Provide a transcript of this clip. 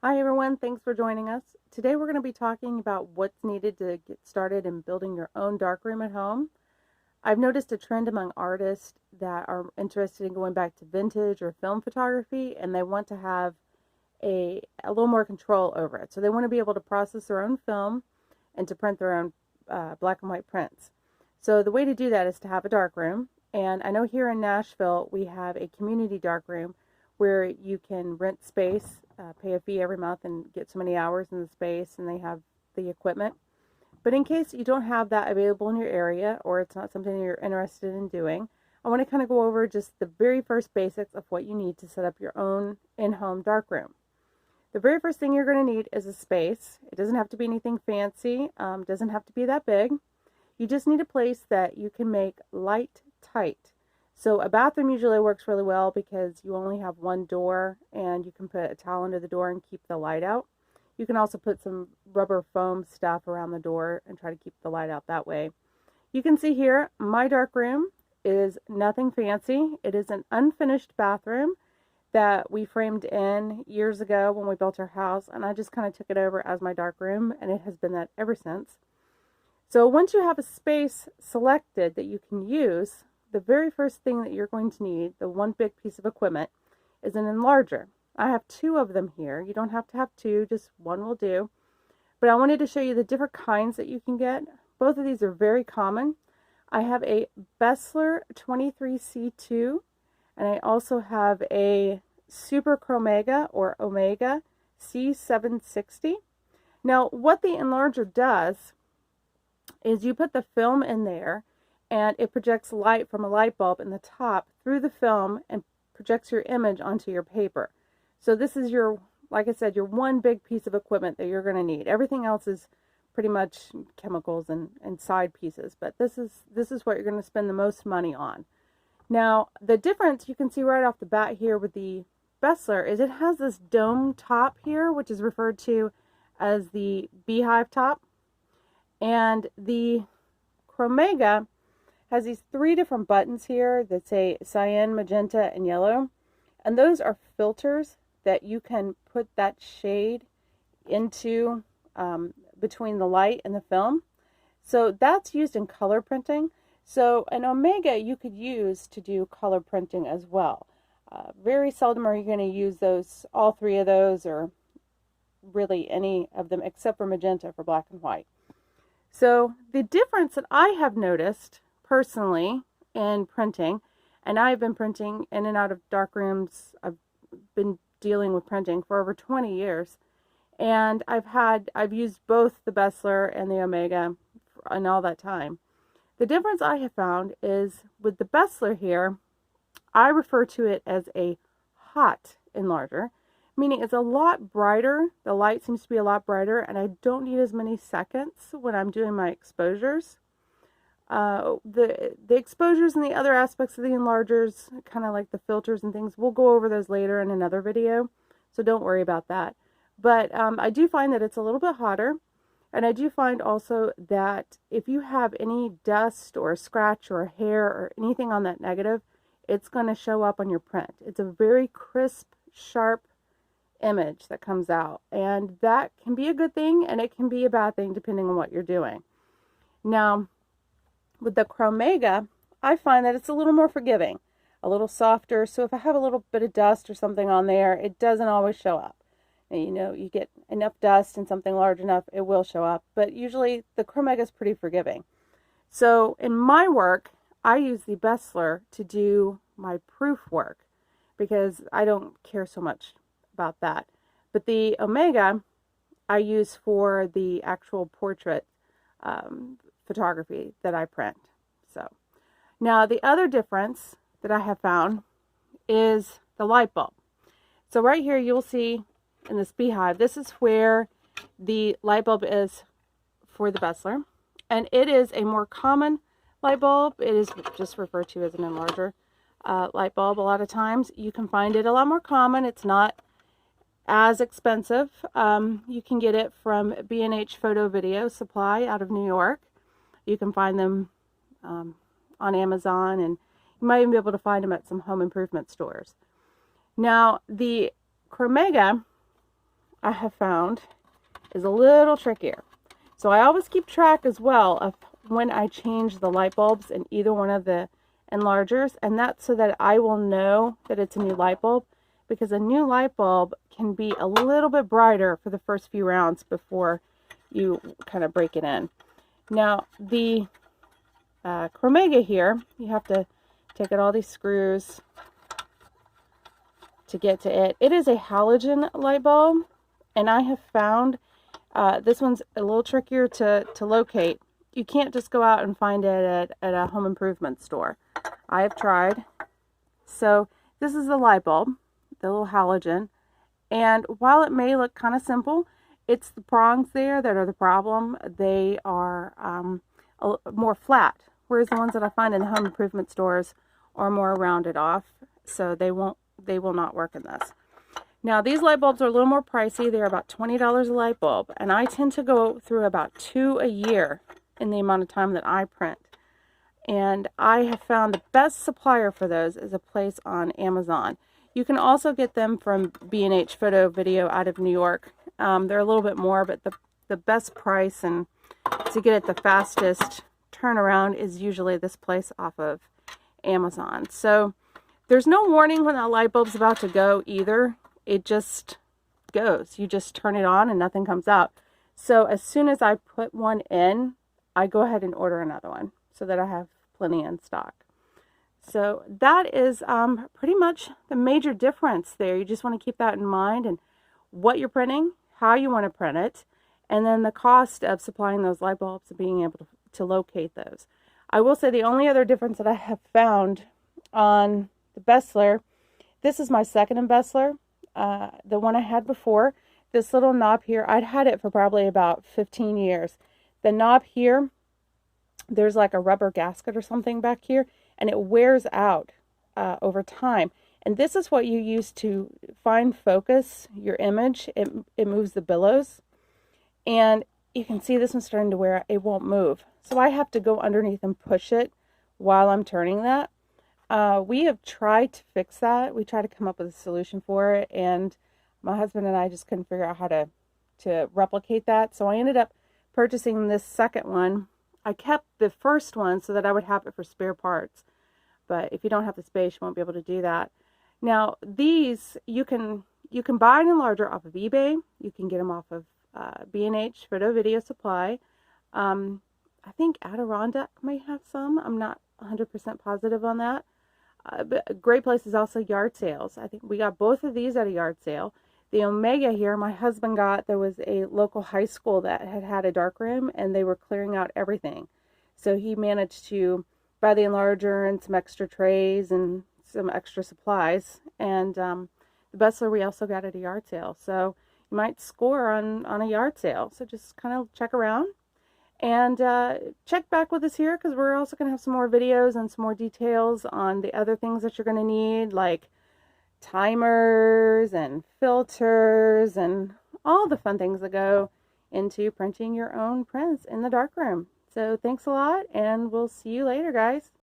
Hi everyone, thanks for joining us. Today we're going to be talking about what's needed to get started in building your own darkroom at home. I've noticed a trend among artists that are interested in going back to vintage or film photography, and they want to have a little more control over it. So they want to be able to process their own film and to print their own black and white prints. So the way to do that is to have a darkroom. And I know here in Nashville we have a community darkroom where you can rent space, pay a fee every month, and get so many hours in the space, and they have the equipment. But in case you don't have that available in your area, or it's not something you're interested in doing, I want to kind of go over just the very first basics of what you need to set up your own in-home darkroom. The very first thing you're going to need is a space. It doesn't have to be anything fancy, doesn't have to be that big. You just need a place that you can make light tight. So a bathroom usually works really well because you only have one door and you can put a towel under the door and keep the light out. You can also put some rubber foam stuff around the door and try to keep the light out that way. You can see here, my darkroom is nothing fancy. It is an unfinished bathroom that we framed in years ago when we built our house, and I just kind of took it over as my darkroom, and it has been that ever since. So once you have a space selected that you can use, the very first thing that you're going to need, the one big piece of equipment, is an enlarger. I have two of them here. You don't have to have two, just one will do. But I wanted to show you the different kinds that you can get. Both of these are very common. I have a Bessler 23C2, and I also have a Super Chromega or Omega C760. Now, what the enlarger does is you put the film in there, and it projects light from a light bulb in the top through the film and projects your image onto your paper. So this is your, like I said, your one big piece of equipment that you're going to need. Everything else is pretty much chemicals and side pieces, but this is what you're going to spend the most money on. Now, the difference you can see right off the bat here with the Bessler is it has this dome top here, which is referred to as the beehive top. And the Chromega has these three different buttons here that say cyan, magenta, and yellow. And those are filters that you can put that shade into between the light and the film. So that's used in color printing. So an Omega you could use to do color printing as well. Very seldom are you going to use those, all three of those, or really any of them except for magenta for black and white. So the difference that I have noticed personally in printing, and I've been printing in and out of darkrooms, I've been dealing with printing for over 20 years, and I've used both the Bessler and the Omega in all that time. The difference I have found is with the Bessler here, I refer to it as a hot enlarger, meaning it's a lot brighter. The light seems to be a lot brighter, and I don't need as many seconds when I'm doing my exposures. The exposures and the other aspects of the enlargers, kind of like the filters and things, we'll go over those later in another video, so don't worry about that. But I do find that it's a little bit hotter, and I do find also that if you have any dust or a scratch or a hair or anything on that negative, it's going to show up on your print. It's a very crisp, sharp image that comes out, and that can be a good thing and it can be a bad thing depending on what you're doing. Now, with the Chromega, I find that it's a little more forgiving, a little softer, so if I have a little bit of dust or something on there, it doesn't always show up. And, you know, you get enough dust and something large enough, it will show up, but usually the Chromega is pretty forgiving. So in my work, I use the Bessler to do my proof work because I don't care so much about that. But the Omega I use for the actual portrait photography that I print. So now the other difference that I have found is the light bulb. So right here you'll see in this beehive, this is where the light bulb is for the Bessler, and it is a more common light bulb. It is just referred to as an enlarger light bulb. A lot of times you can find it a lot more common. It's not as expensive. You can get it from B&H Photo Video Supply out of New York. You can find them on Amazon, and you might even be able to find them at some home improvement stores. Now, the Chromega, I have found is a little trickier. So I always keep track as well of when I change the light bulbs in either one of the enlargers, and that's so that I will know that it's a new light bulb, because a new light bulb can be a little bit brighter for the first few rounds before you kind of break it in. Now the Chromega here, you have to take out all these screws to get to it. It is a halogen light bulb, and I have found this one's a little trickier to locate. You can't just go out and find it at a home improvement store. I have tried. So this is the light bulb, the little halogen, and while it may look kind of simple, it's the prongs there that are the problem. They are more flat, whereas the ones that I find in the home improvement stores are more rounded off, so they will not work in this. Now these light bulbs are a little more pricey. They're about $20 a light bulb, and I tend to go through about 2 a year in the amount of time that I print. And I have found the best supplier for those is a place on Amazon. You can also get them from B&H Photo Video out of New York. They're a little bit more, but the best price and to get it the fastest turnaround is usually this place off of Amazon. So there's no warning when that light bulb's about to go either. It just goes. You just turn it on and nothing comes out. So as soon as I put one in, I go ahead and order another one so that I have plenty in stock. So that is pretty much the major difference there. You just want to keep that in mind, and what you're printing, how you want to print it, and then the cost of supplying those light bulbs and being able to locate those. I will say the only other difference that I have found on the Bestler, this is my second embezzler. The one I had before, this little knob here, I'd had it for probably about 15 years. The knob here, there's like a rubber gasket or something back here, and it wears out over time. And this is what you use to fine focus your image. It moves the billows. And you can see this one's starting to wear out. It won't move. So I have to go underneath and push it while I'm turning that. We have tried to fix that. We tried to come up with a solution for it, and my husband and I just couldn't figure out how to replicate that. So I ended up purchasing this second one. I kept the first one so that I would have it for spare parts. But if you don't have the space, you won't be able to do that. Now, these, you can buy an enlarger off of eBay. You can get them off of B&H Photo Video Supply. I think Adirondack may have some. I'm not 100% positive on that. But a great place is also yard sales. I think we got both of these at a yard sale. The Omega here, my husband got, there was a local high school that had a darkroom, and they were clearing out everything. So he managed to buy the enlarger and some extra trays and some extra supplies. And the Bestler we also got at a yard sale. So you might score on a yard sale. So just kind of check around. And check back with us here, because we're also going to have some more videos and some more details on the other things that you're going to need, like timers and filters and all the fun things that go into printing your own prints in the darkroom. So thanks a lot, and we'll see you later, guys.